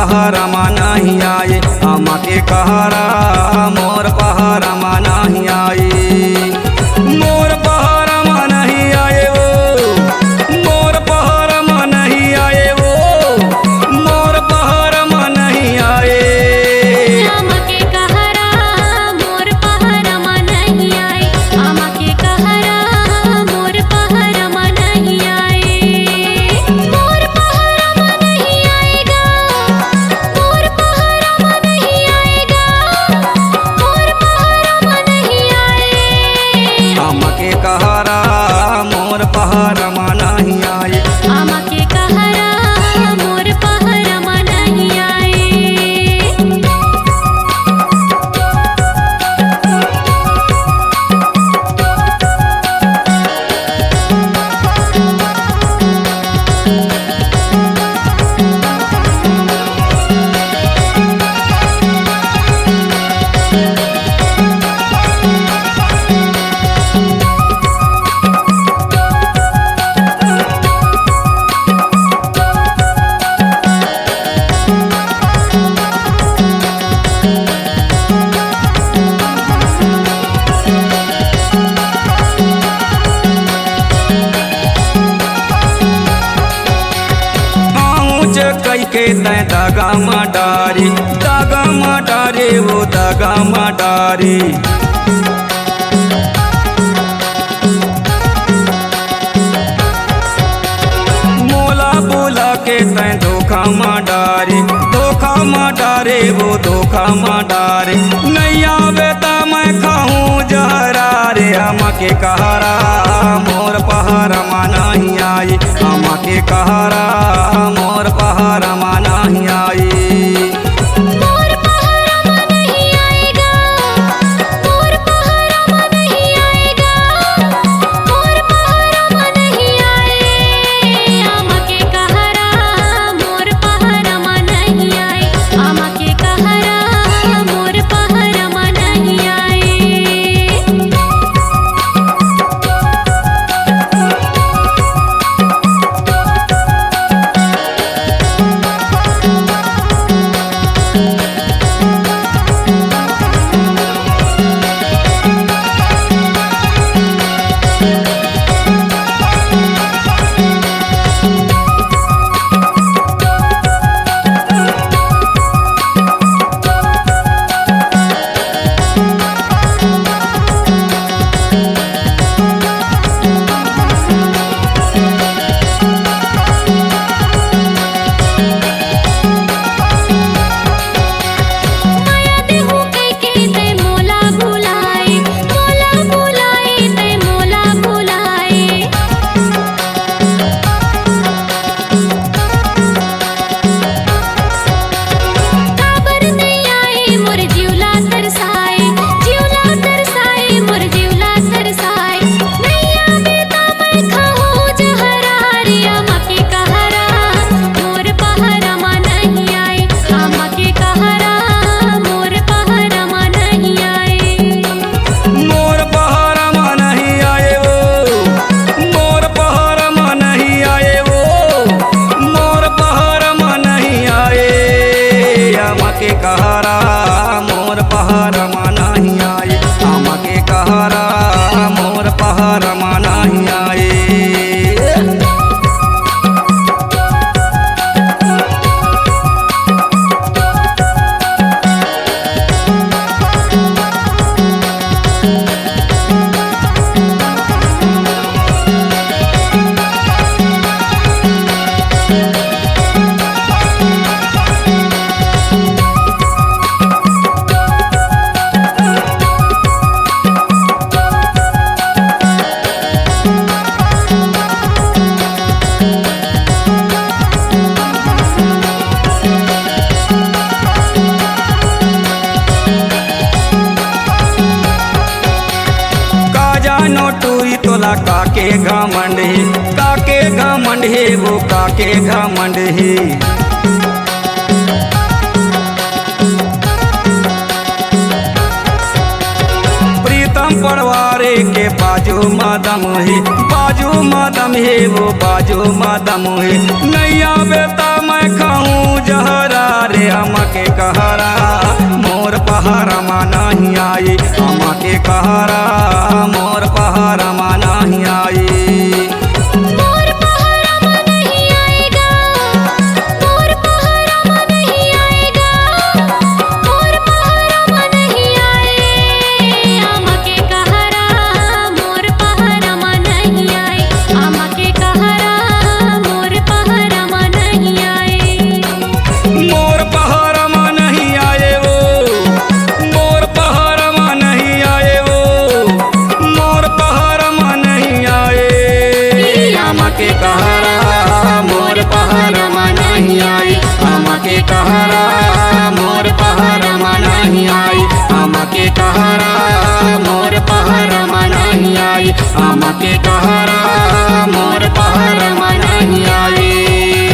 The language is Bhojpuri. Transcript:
पहरमा नहीं आए, आमा के कहरा मोर पहरमा नहीं आए। मोर पहरमा नहीं आए वो, मोर पहरमा नहीं आए वो, मोर पहरमा नहीं आए। आमा के कहरा मोर पहरमा नहीं आए, आमा के कहरा मोर पहरमा नहीं आए। मोर पहरमा नहीं आएगा, मोर पहरमा नहीं आएगा, मोर पहरमा नहीं आए। आमा के कहरा मोर पहरमा नहीं आए, आमा के कहरा मोर पहरमा नहीं आए। कई के तय दागा मडारी, दागा मडारे वो दागा मडारी। मोला बोला के तय धोखा मडारी, धोखा मडारे वो धोखा मडारे। नहीं आवे ता मैं खाऊं जहरा रे, आमा के कहरा मोर पहरमा नहीं आई, आमा के कहरा मोर पहरमा नहीं आई। मोर पहरमा नहीं आएगा, मोर पहरमा नहीं आएगा, मोर पहरमा नहीं आए। आमा के कहरा मोर पहरमा नहीं आए, आमा के कहरा मोर पहरमा नहीं आए। के कहरा मोर पहरमा नहीं आए, आमा के कहरा मोर पहरमा नहीं आए। टूरी तोला काके घमंड है, काके घमंड है वो काके घमंड है। प्रीतम पड़वारे के बाजू मादम है, बाजू मादम है वो बाजू मादम है। नहीं आवे ता मैं खाऊं जहरा रे, के कहरा मोर पहरा नहीं आई, अम्मा के कहरा